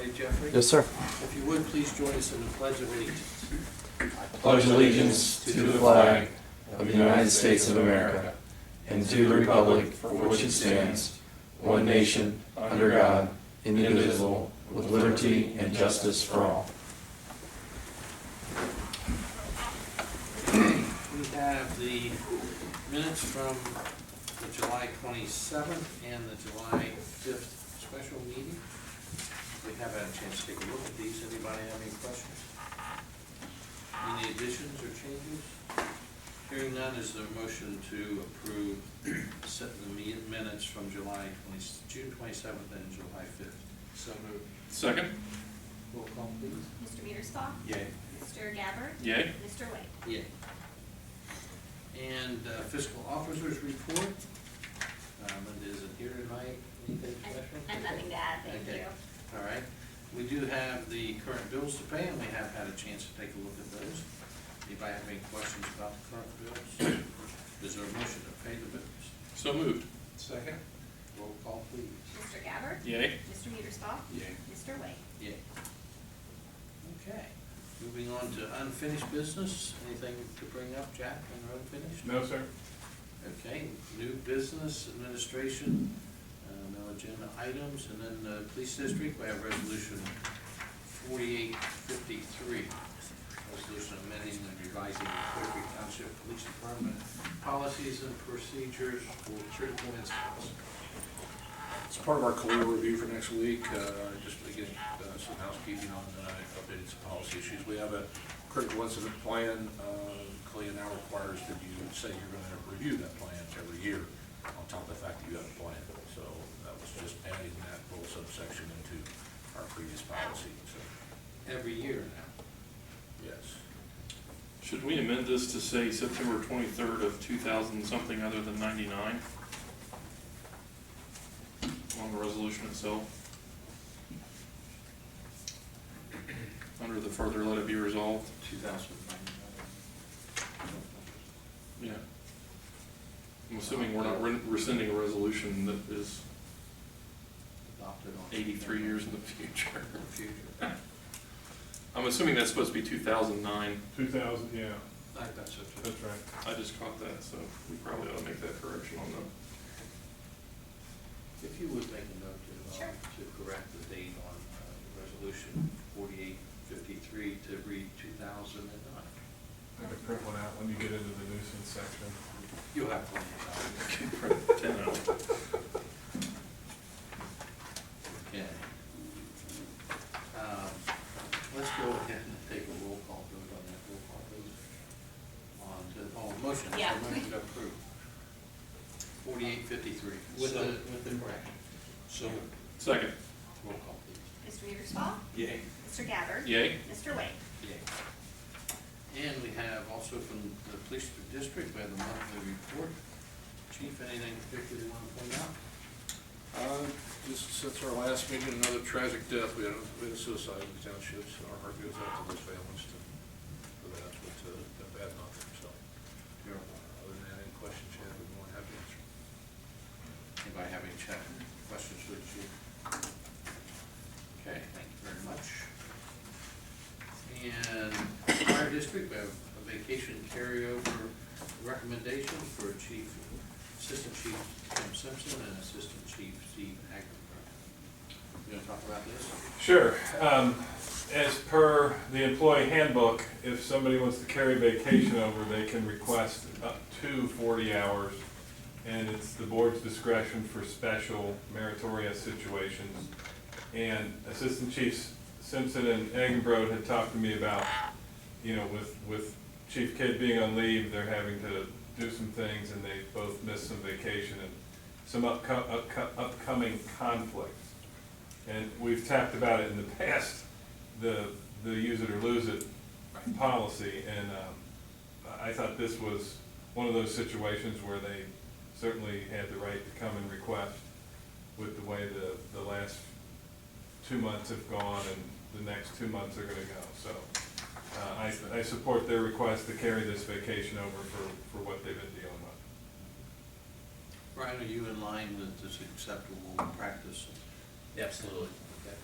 ready, Jeffrey? Yes, sir. If you would, please join us in the Pledge of Allegiance. Pledge allegiance to the flag of the United States of America and to the republic for which it stands, one nation, under God, indivisible, with liberty and justice for all. We have the minutes from the July 27th and the July 5th special meeting. We have had a chance to take a look at these. Anybody have any questions? Any additions or changes? Hearing none, is there a motion to approve setting the minutes from June 27th and July 5th? So moved. Second? Roll call, please. Mr. Mearsclaw? Yay. Mr. Gabbard? Yay. Mr. Wade? Yay. And fiscal officers report. Linda isn't here tonight. Anything special? I have nothing to add, thank Okay. you. All right. We do have the current bills to pay, and we have had a chance to take a look at those. Anybody have any questions about the current bills? Is there a motion to pay the bills? So moved. Second. Roll call, please. Mr. Gabbard? Yay. Mr. Mearsclaw? Yay. Mr. Wade? Yay. Okay. Moving on to unfinished business. Anything to bring up, Jack, on unfinished? No, sir. Okay, new business administration, no agenda items, and then the police district, we have resolution 4853. Resolution amending and revising the Clearcreek Township Police Department policies and procedures for critical incidents. It's part of our career review for next week, just to get some housekeeping on updating some policy issues. We have a critical incident plan. CLIA now requires that you say you're going to review that plan every year on top of the fact that you have a plan. So that was just adding that little subsection into our previous policy. So, Every year now. yes. Should we amend this to say September 23rd of 2000 something other than 99 on the resolution itself? Under the further let it be resolved? 2009. Yeah. I'm assuming we're not rescinding a resolution that is Adopted on 83 years in the future. in the future. I'm assuming that's supposed to be 2009. 2000, yeah, That's it. that's right. I just caught that, so we probably ought to make that correction on the. If you would make a note Sure. to correct the date on resolution 4853 to read 2009. I can print one out when you get into the nuisance section. You'll have plenty of time. 10 out. Okay. Let's go ahead and take a roll call vote on that. Roll call vote. Motion. Yeah. So motion to approve. 4853. With the correction. So. Second. Roll call, please. Mr. Mearsclaw? Yay. Mr. Gabbard? Yay. Mr. Wade? Yay. And we have also from the police district, we have the monthly report. Chief, anything particularly you want to point out? Just since our last meeting, another tragic death. We had a suicide in the township, so our heart goes out to those families for that. It's a bad month. So, other than that, any questions you have, we're more than happy to answer. Anybody have any questions for the chief? Okay, thank you very much. And fire district, we have a vacation carryover recommendation for Assistant Chief Tim Simpson and Assistant Chief Steve Agnew. You want to talk about this? Sure. As per the employee handbook, if somebody wants to carry vacation over, they can request up to 40 hours, and it's the board's discretion for special meritorious situations. And Assistant Chiefs Simpson and Eggenbrode had talked to me about, with Chief Kidd being on leave, they're having to do some things, and they both missed some vacation and some upcoming conflicts. And we've talked about it in the past, the use it or lose it policy, and I thought this was one of those situations where they certainly had the right to come and request with the way the last 2 months have gone and the next 2 months are going to go. So I support their request to carry this vacation over for what they've been dealing with. Brian, are you in line that this is acceptable practice? Absolutely. Okay.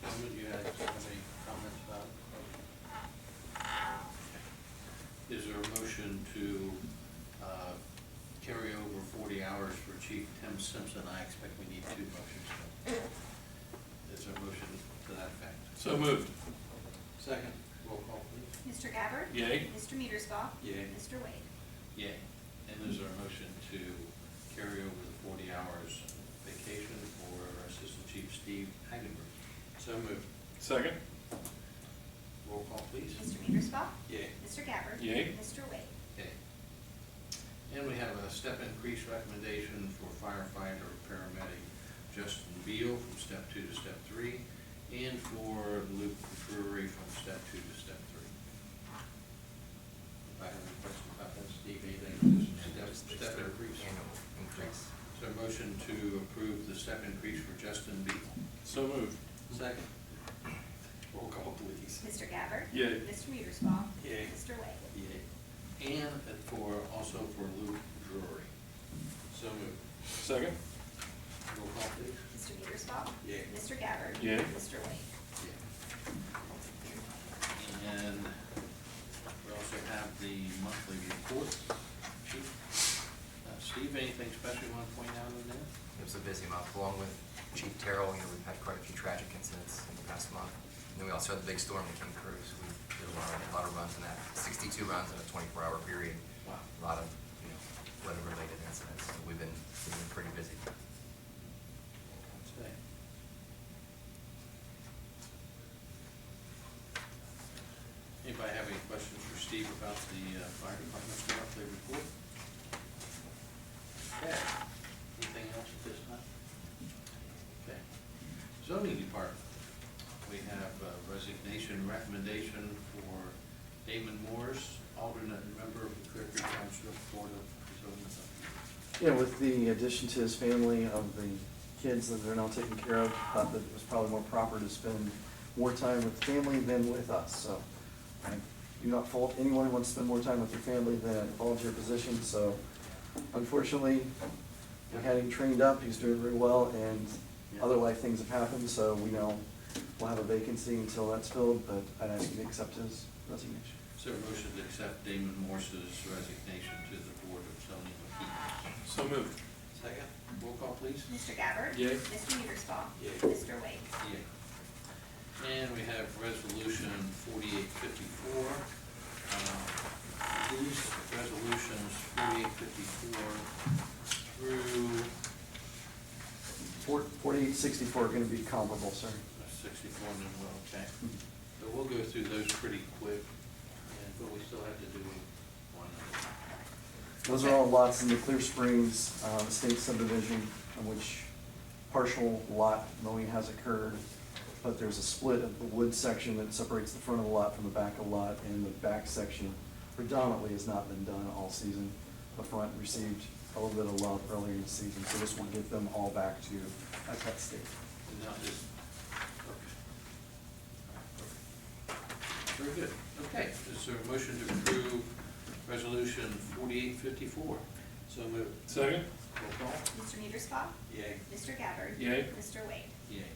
gentlemen, you have any comments about it? Is there a motion to carry over 40 hours for Chief Tim Simpson? I expect we need two motions. Is there a motion to that effect? So moved. Second, roll call please. Mr. Gabbard? Yay. Mr. Mearsclaw? Yay. Mr. Wade? Yay. And is there a motion to carry over the 40 hours vacation for Assistant Chief Steve Hagenberg? So moved. Second. Roll call please. Mr. Mearsclaw? Yay. Mr. Gabbard? Yay. Mr. Wade? Okay. And we have a step increase recommendation for firefighter paramedic Justin Beal from step 2 to step 3, and for Luke Drury from step 2 to step 3. If I have any questions about that, Steve, anything, just step increase? Annual increase. So motion to approve the step increase for Justin Beal. So moved. Second. Roll call please. Mr. Gabbard? Yay. Mr. Mearsclaw? Yay. Mr. Wade? Yay. And also for Luke Drury. So moved. Second. Roll call please. Mr. Mearsclaw? Yay. Mr. Gabbard? Yay. Mr. Wade? And we also have the monthly report. Chief, Steve, anything special you want to point out in there? It was a busy month, along with Chief Terrell. We've had quite a few tragic incidents in the past month. And then we also had the big storm that came through, so we did a lot of runs in that. 62 runs in a 24-hour period. Wow. A lot of, weather-related incidents. So we've been pretty busy. Let's see. Anybody have any questions for Steve about the fire department's monthly report? Okay. Anything else at this time? Okay. Zoning department. We have a resignation recommendation for Damon Morris, alternate member of the Clearcreek Township Board of Zoning. Yeah, with the addition to his family of the kids that they're now taking care of, thought that it was probably more proper to spend more time with the family than with us, so. I do not fault anyone who wants to spend more time with their family than a volunteer position, so unfortunately, we had him trained up, he's doing very well, and other life things have happened, so we know we'll have a vacancy until that's filled, but I'd ask you to accept his resignation. Is there a motion to accept Damon Morse's resignation to the Board of Zoning Appeals? So moved. Second. Roll call please. Mr. Gabbard? Yay. Mr. Mearsclaw? Yay. Mr. Wade? Yay. And we have resolution 4854. These resolutions 4854 through 4864 are gonna be comparable, sir. 64 and then okay. So we'll go through those pretty quick, but we still have to do one. Those are all lots in the Clear Springs Estate subdivision, on which partial lot mowing has occurred, but there's a split of the wood section that separates the front of the lot from the back of the lot, and the back section predominantly has not been done all season. The front received a little bit of love earlier in the season, so this will get them all back to a cut state. And now just, okay. Very good. Okay, is there a motion to approve resolution 4854? So moved. Second. Roll call. Mr. Mearsclaw? Yay. Mr. Gabbard? Yay. Mr. Wade? Yay.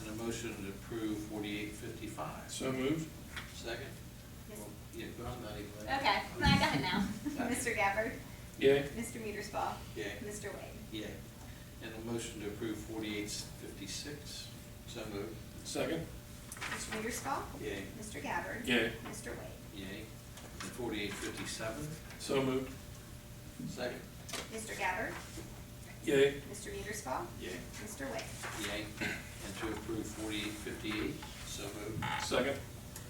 And a motion to approve 4855? So moved. Second? Yes. Yeah, go on, not even. Okay, I got it now. Mr. Gabbard? Yay. Mr. Mearsclaw? Yay. Mr. Wade? Yay. And a motion to approve 4856? So moved. Second. Mr. Mearsclaw? Yay. Mr. Gabbard? Yay. Mr. Wade? Yay. And 4857? So moved. Second? Mr. Gabbard? Yay. Mr. Mearsclaw? Yay. Mr. Wade? Yay. And to approve 4858? So moved. Second.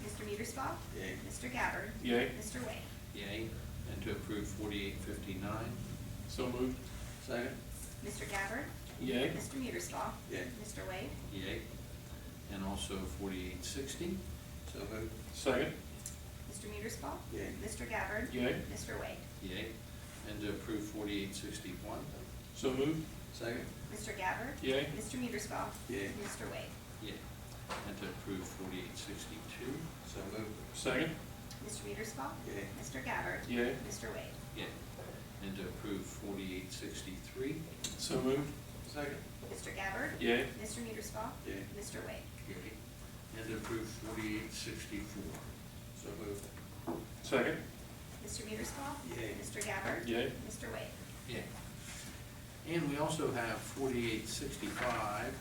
Mr. Mearsclaw? Yay. Mr. Gabbard? Yay. Mr. Wade? Yay. And to approve 4859? So moved. Second? Mr. Gabbard? Yay. Mr. Mearsclaw? Yay. Mr. Wade? Yay. And also 4860? So moved. Second. Mr. Mearsclaw? Yay. Mr. Gabbard? Yay. Mr. Wade? Yay. And to approve 4861? So moved. Second? Mr. Gabbard? Yay. Mr. Mearsclaw? Yay. Mr. Wade? Yay. And to approve 4862? So moved. Second. Mr. Mearsclaw? Yay. Mr. Gabbard? Yay. Mr. Wade? Yay. And to approve 4863? So moved. Second? Mr. Gabbard? Yay. Mr. Mearsclaw? Yay. Mr. Wade? Yay. and to approve 4864. So moved. Second? Mr. Mearsclaw? Yay. Mr. Gabbard? Yay. Mr. Wade? Yeah. And we also have 4865.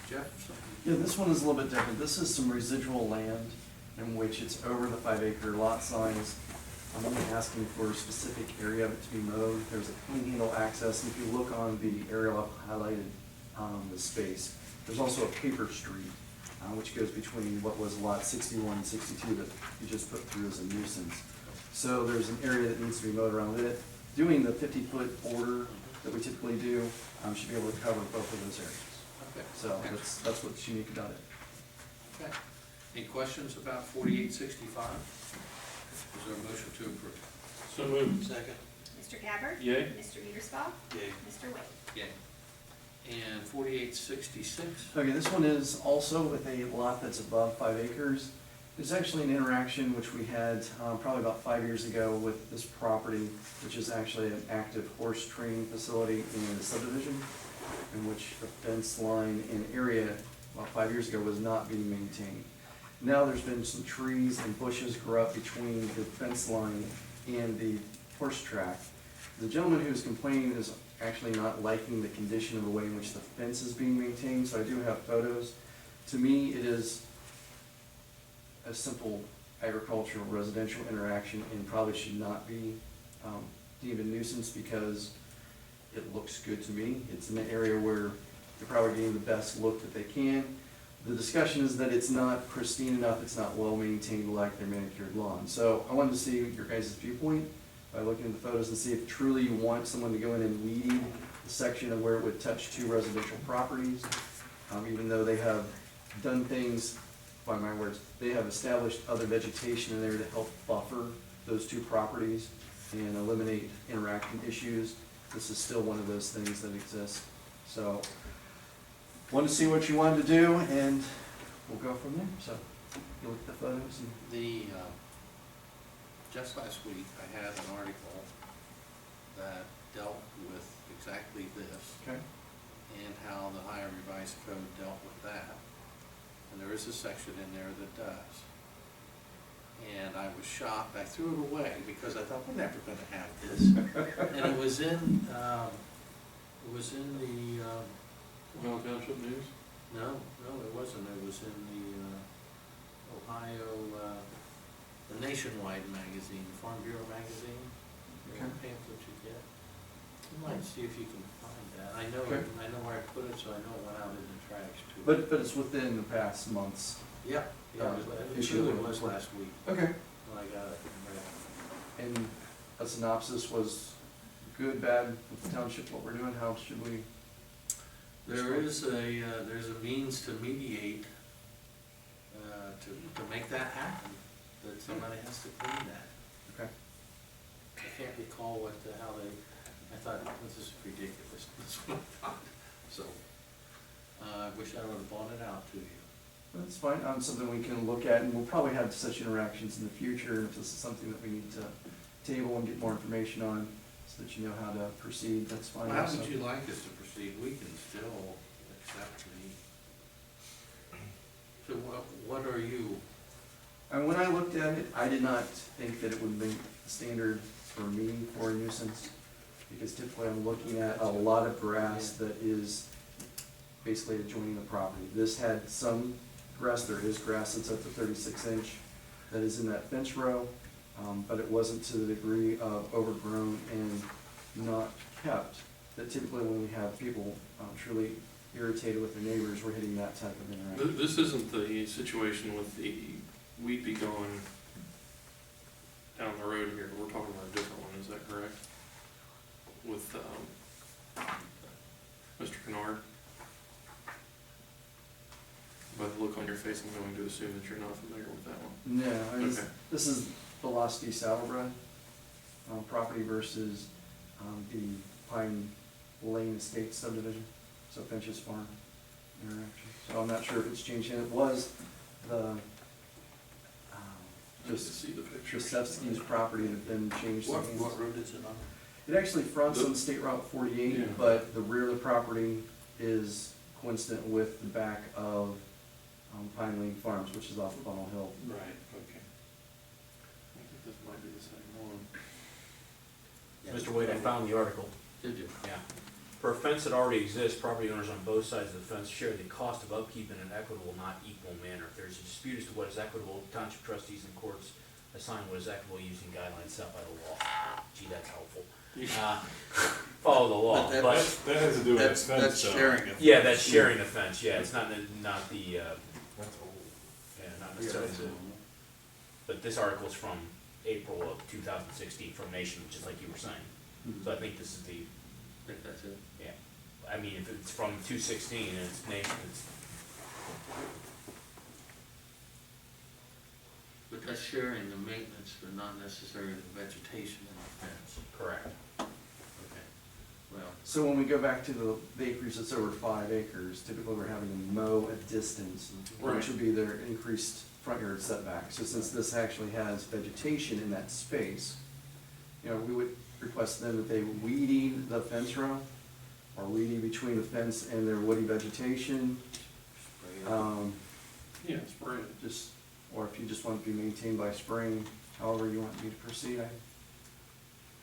Jeff, something? Yeah, this one is a little bit different. This is some residual land in which it's over the 5-acre lot size. I'm only asking for a specific area of it to be mowed. There's a clean handle access, and if you look on the aerial, I've highlighted the space. There's also a paper street, which goes between what was lot 61 and 62 that you just put through as a nuisance. So there's an area that needs to be mowed around it. Doing the 50-foot border that we typically do should be able to cover both of those areas. Okay. So that's what's unique about it. Okay. Any questions about 4865? Is there a motion to approve? So moved. Second. Mr. Gabbard? Yay. Mr. Mearsclaw? Yay. Mr. Wade? Yay. And 4866? Okay, this one is also with a lot that's above 5 acres. It's actually an interaction which we had probably about 5 years ago with this property, which is actually an active horse training facility in the subdivision, in which the fence line and area about 5 years ago was not being maintained. Now there's been some trees and bushes grow up between the fence line and the horse track. The gentleman who's complaining is actually not liking the condition of the way in which the fence is being maintained, so I do have photos. To me, it is a simple agricultural residential interaction and probably should not be deemed a nuisance because it looks good to me. It's in an area where they're probably getting the best look that they can. The discussion is that it's not pristine enough, it's not well maintained like their manicured lawn. So I wanted to see your guys' viewpoint by looking at the photos and see if truly you want someone to go in and weed the section of where it would touch 2 residential properties. Even though they have done things, by my words, they have established other vegetation in there to help buffer those 2 properties and eliminate interaction issues. This is still one of those things that exist. So, wanted to see what you wanted to do, and we'll go from there. So, you look at the photos. And Just last week, I had an article that dealt with exactly this okay. and how the Ohio Revised Code dealt with that. And there is a section in there that does. And I was shocked. I threw it away because I thought, we're never going to have this. And it was in the, Well, Township News? no, it wasn't. It was in the Ohio, the Nationwide magazine, Farm Bureau magazine. Okay. Pamphlet you get. You might see if you can find that. I know, Okay. I know where I put it, so I know it went out in the trash too. But it's within the past months. Yeah, it issue really was last week Okay. when I got it. Right. And a synopsis was good, bad with the township, what we're doing, how should we? There's a means to mediate, to make that happen, that somebody has to clean that. Okay. I can't recall how I thought, this is ridiculous, that's what I thought. So, I wish I would have bought it out to you. That's fine, something we can look at, and we'll probably have such interactions in the future, if this is something that we need to table and get more information on, so that you know how to proceed, that's fine. How also. would you like us to proceed? We can still accept the, so what are you? And when I looked at it, I did not think that it would meet the standard for me for a nuisance, because typically I'm looking at a lot of grass that is basically adjoining the property. This had some grass, there is grass that's at the 36-inch that is in that fence row, but it wasn't to the degree of overgrown and not kept, that typically when we have people truly irritated with their neighbors, we're hitting that type of interaction. This isn't the situation with the weed be gone down the road here. We're talking about a different one, is that correct? With Mr. Kennard? By the look on your face, I'm going to assume that you're not familiar with that one. No, Okay. this is Velocity Saddlebred property versus the Pine Lane Estate subdivision, so Finch's Farm interaction. So I'm not sure if it's changed, and it was the Just to see the picture. Josefsky's property that had been changed. What hands. road is it on? It actually fronts on State Route 48, Yeah. but the rear of the property is coincident with the back of Pine Lane Farms, which is off of Funnel Hill. Right, okay. I think this might be the same one. Mr. Wade, I found the article. Did you? Yeah. For a fence that already exists, property owners on both sides of the fence share the cost of upkeep in an equitable, not equal manner. If there's a dispute as to what is equitable, township trustees and courts assign what is equitable using guidelines set by the law. Gee, that's helpful. Follow the law, But but, That has to do with the That's fence, though. sharing it. yeah, that's sharing the fence, yeah, it's not the, That's old. yeah, not necessarily the, but this article's from April of 2016 from Nation, just like you were saying. So I think this is the, I think that's it. yeah, I mean, if it's from 216 and it's Nation, it's, But that's sharing the maintenance, but not necessarily the vegetation in the fence. correct. Okay. Well, So when we go back to the acreage that's over 5 acres, typically we're having to mow a distance, Right. which would be their increased front yard setback. So since this actually has vegetation in that space, you know, we would request then that they weeding the fence row, or weeding between the fence and their woody vegetation. spray it. Yeah, spray it. Just, or if you just want it to be maintained by spraying, however you want me to proceed, I'm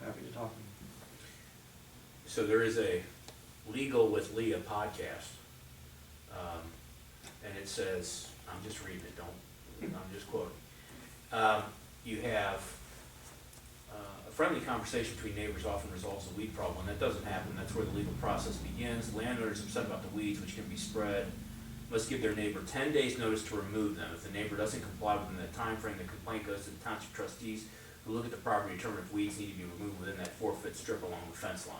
happy to talk. So there is a Legal with Leah podcast, and it says, I'm just reading it, I'm just quoting. You have a friendly conversation between neighbors often resolves the weed problem, and that doesn't happen. That's where the legal process begins. Landowners upset about the weeds, which can be spread, must give their neighbor 10 days' notice to remove them. If the neighbor doesn't comply within that time frame, the complaint goes to the township trustees, who look at the property and determine if weeds need to be removed within that 4-foot strip along the fence line.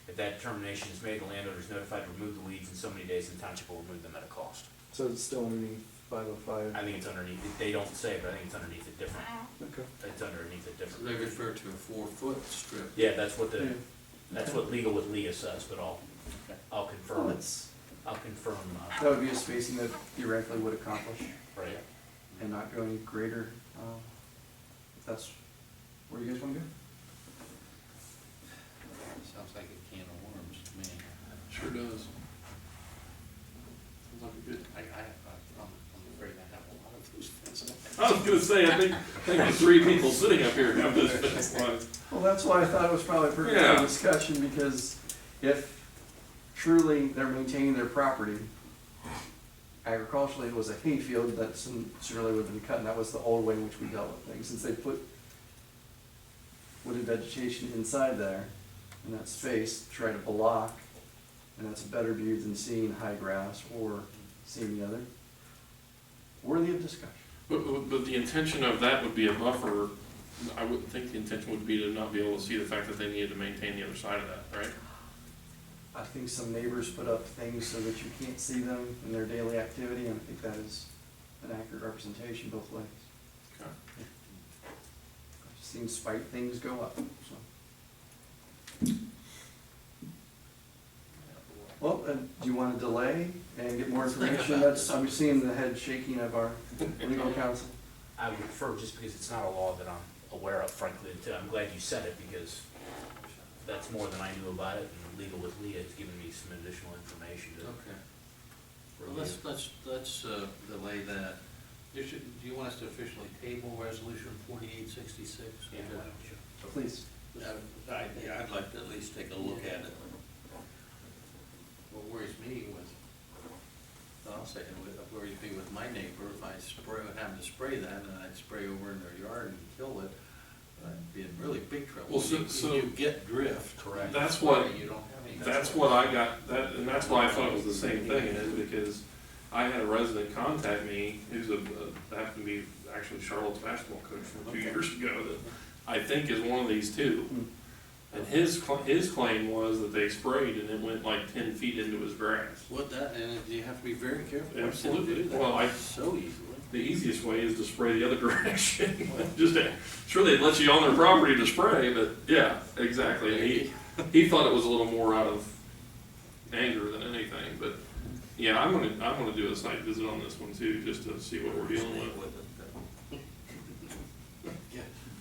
If that determination is made, the landowner is notified to remove the weeds in so many days, and the township will remove them at a cost. So it's still underneath 505? I think it's underneath, they don't say, but I think it's underneath it different. Okay. It's underneath it So different. they refer to a 4-foot strip. Yeah, that's what Yeah. that's what Legal with Leah says, but I'll Well, confirm, that's, I'll confirm, that would be a spacing that theoretically would accomplish right. and not go any greater, if that's where you guys want to go. Sounds like a can of worms to me. Sure does. Sounds like a good. I'm afraid I have a lot of those fences. I was gonna say, I think the 3 people sitting up here have those fence lines. Well, that's why I thought it was probably a pretty good Yeah. discussion, because if truly they're maintaining their property, agriculturally, it was a hayfield that certainly would have been cut, and that was the old way in which we dealt with things. Since they put wooded vegetation inside there, in that space, to try to block, and that's a better view than seeing high grass or seeing the other. Worthy of discussion. But the intention of that would be a buffer. I wouldn't think the intention would be to not be able to see the fact that they needed to maintain the other side of that, right? I think some neighbors put up things so that you can't see them in their daily activity, and I think that is an accurate representation both ways. Okay. I've seen spite things go up, so. Well, do you want to delay and get more information? That's, I'm seeing the head shaking of our legal counsel. I would prefer, just because it's not a law that I'm aware of, frankly, I'm glad you said it, because that's more than I knew about it, and Legal with Leah has given me some additional information to Okay. Well, review. let's delay that. Do you want us to officially table resolution 4866? Yeah, why don't you? Please. Yeah, I'd like to at least take a look at it. What worries me I'll say it, what worries me with my neighbor, if I have to spray that, and I'd spray over in their yard and kill it, I'd be in really big trouble. Well, so You get drift. Correct. That's what, You don't have any. that's what I got, and that's why I thought it was the same thing, is because I had a resident contact me, who's happened to be actually Charlotte's basketball coach from a few years ago, that I think is one of these two. And his claim was that they sprayed and it went like 10 feet into his grass. What that, and you have to be very careful. Absolutely. To do that Well, so easily. The easiest way is to spray the other direction. Sure, they'd let you on their property to spray, but yeah, exactly. He thought it was a little more out of anger than anything, but yeah, I'm gonna do a site visit on this one too, just to see what we're dealing with.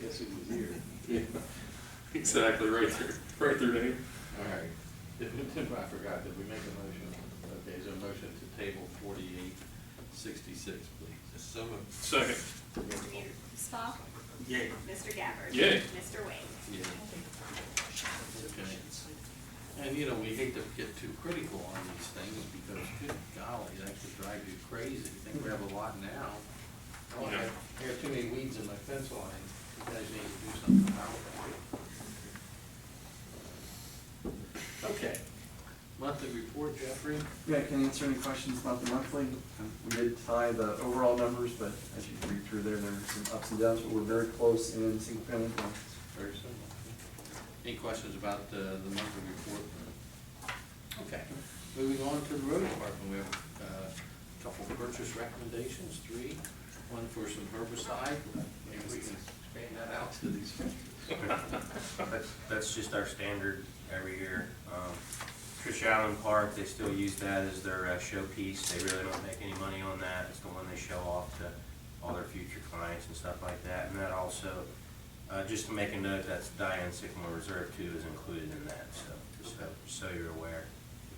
Guess who was here? Yeah, exactly, right there, Dave. All right. I forgot, did we make a motion? Okay, is there a motion to table 4866 66, please. So moved. Second. Mr. Mearsclaw? Yay. Mr. Gabbard? Yay. Mr. Wade? Yeah. Okay. And, you know, we hate to get too critical on these things because, good golly, that could drive you crazy. I think we have a lot now. Oh, I have too many weeds in my fence line. You guys need to do something about that. Okay. Monthly report, Jeffrey? Yeah, I can answer any questions about the monthly. We did tie the overall numbers, but as you read through there, there are some ups and downs, but we're very close in single family homes. Very simple. Any questions about the monthly report? Okay, moving on to the road department, we have a couple of purchase recommendations, 3. One for some herbicide, maybe we can expand that out to these. That's just our standard every year. Trish Allen Park, they still use that as their showpiece. They really don't make any money on that. It's the one they show off to all their future clients and stuff like that. And that also, just to make a note, that's Diane Sycamore Reserve too is included in that, so just so you're aware.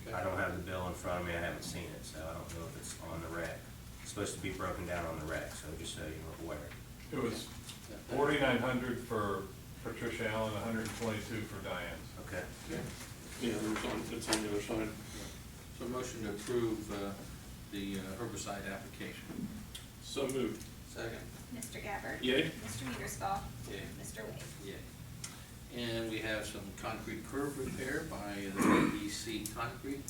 Okay. I don't have the bill in front of me, I haven't seen it, so I don't know if it's on the rec. It's supposed to be broken down on the rec, so just so you're aware. It was 4,900 for Patricia Allen, 122 for Diane's. Okay. Okay. Yeah, it's on the other side. So motion to approve the herbicide application. So moved. Second? Mr. Gabbard? Yay. Mr. Mearsclaw? Yay. Mr. Wade? Yeah. And we have some concrete curb repair by the EC Concrete,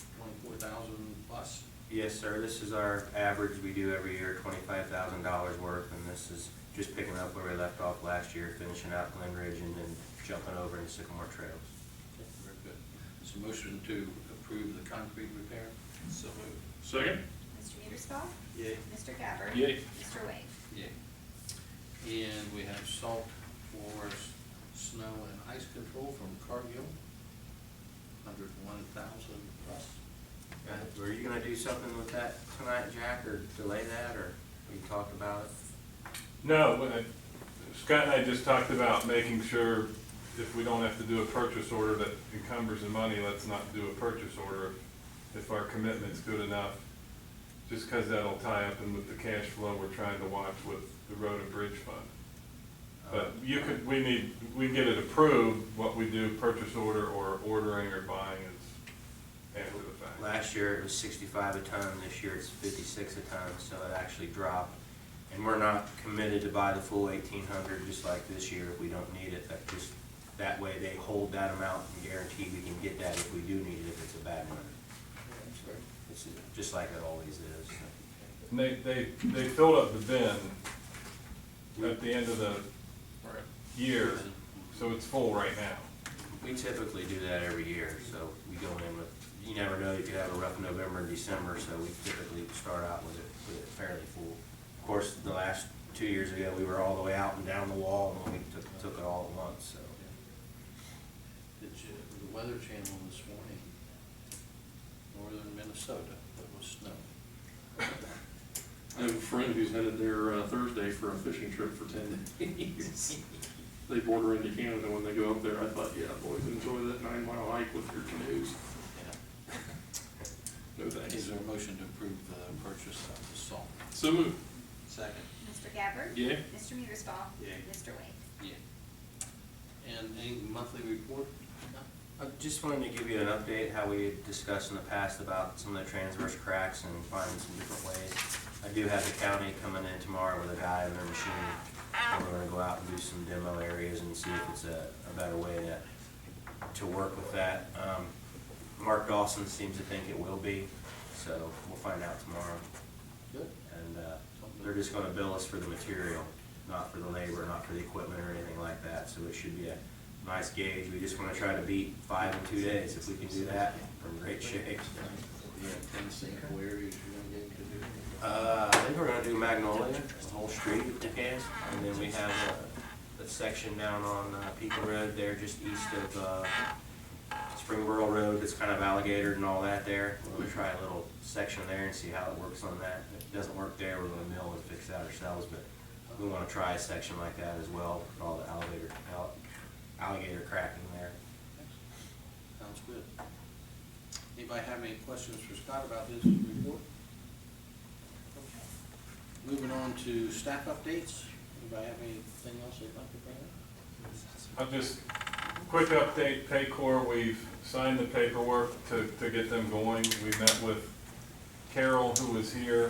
24,000 plus. Yes, sir, this is our average we do every year, $25,000 worth, and this is just picking up where we left off last year, finishing out Glen Ridge and then jumping over into Sycamore Trails. Okay, very good. So motion to approve the concrete repair? So moved. Second. Mr. Mearsclaw? Yay. Mr. Gabbard? Yay. Mr. Wade? Yay. And we have salt for snow and ice control from Cargill, 101,000 plus. Were you gonna do something with that tonight, Jack, or delay that, or we talked about it? No, Scott and I just talked about making sure if we don't have to do a purchase order that encumbers the money, let's not do a purchase order if our commitment's good enough. Just because that'll tie up in with the cash flow we're trying to watch with the road and bridge fund. But we can get it approved, what we do, purchase order or ordering or buying is after the fact. Last year it was 65 a ton, this year it's 56 a ton, so it actually dropped. And we're not committed to buy the full 1,800 just like this year if we don't need it. That way they hold that amount and guarantee we can get that if we do need it, if it's a bad one. It's just like it always is. And they filled up the bin at the end of the year, so it's full right now. We typically do that every year, so we go in with, you never know, you could have a rough November and December, so we typically start out with it fairly full. Of course, the last 2 years ago, we were all the way out and down the wall, and we took it all at once, so. The Weather Channel this morning, northern Minnesota, it was snow. I have a friend who's headed there Thursday for a fishing trip for 10 days. They border into Canada when they go up there. I thought, yeah, boys, enjoy that 9-mile hike with your canoes. Yeah. No thanks. Is there a motion to approve the purchase of the salt? So moved. Second. Mr. Gabbard? Yay. Mr. Mearsclaw? Yay. Mr. Wade? Yeah. And any monthly report? I just wanted to give you an update, how we had discussed in the past about some of the transverse cracks and finding some different ways. I do have the county coming in tomorrow with a guy in their machine. And we're gonna go out and do some demo areas and see if it's a better way to work with that. Mark Dawson seems to think it will be, so we'll find out tomorrow. Good. And they're just gonna bill us for the material, not for the labor, not for the equipment or anything like that, so it should be a nice gauge. We just wanna try to beat 5 in 2 days. If we can do that, we're in great shape. Yeah, 10 sample areas you're gonna get to do. I think we're gonna do Magnolia, the whole street if we can, and then we have a section down on Pekin Road there, just east of Springboro Road, that's kind of alligator and all that there. We're gonna try a little section there and see how it works on that. If it doesn't work there, we're gonna mill and fix that ourselves, but we wanna try a section like that as well, with all the alligator cracking there. Sounds good. Anybody have any questions for Scott about his report? Moving on to staff updates. Anybody have anything else they'd like to bring up? I'll just, quick update, Paycor, we've signed the paperwork to get them going. We met with Carol, who was here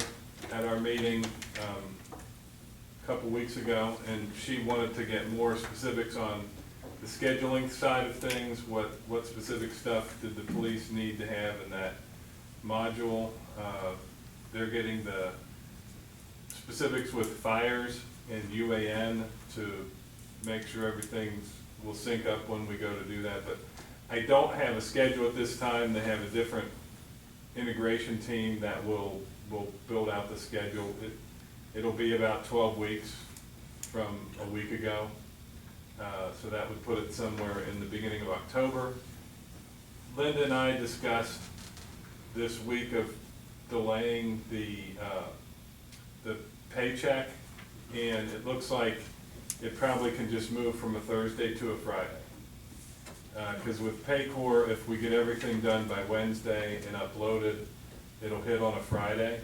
at our meeting a couple weeks ago, and she wanted to get more specifics on the scheduling side of things, what specific stuff did the police need to have in that module. They're getting the specifics with fires and UAN to make sure everything will sync up when we go to do that. But I don't have a schedule at this time. They have a different integration team that will build out the schedule. It'll be about 12 weeks from a week ago. So that would put it somewhere in the beginning of October. Linda and I discussed this week of delaying the paycheck, and it looks like it probably can just move from a Thursday to a Friday. Because with Paycor, if we get everything done by Wednesday and uploaded, it'll hit on a Friday.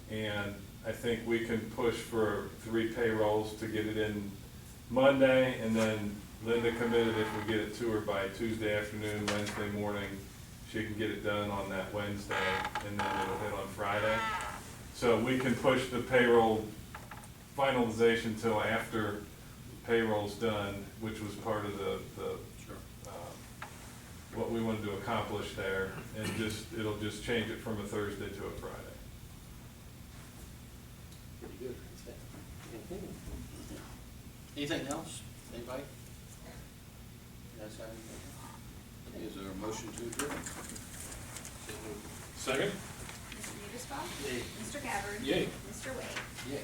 And I think we can push for 3 payrolls to get it in Monday, and then Linda committed if we get it to her by Tuesday afternoon, Wednesday morning, she can get it done on that Wednesday, and then it'll hit on Friday. So we can push the payroll finalization till after payroll's done, which was part of what we wanted to accomplish there, and it'll just change it from a Thursday to a Friday. Pretty good. Anything else? Anybody? You guys have anything? Okay, is there a motion to adjourn? Second? Mr. Petersball? Yay. Mr. Gabbard? Yay. Mr. Wade? Yeah.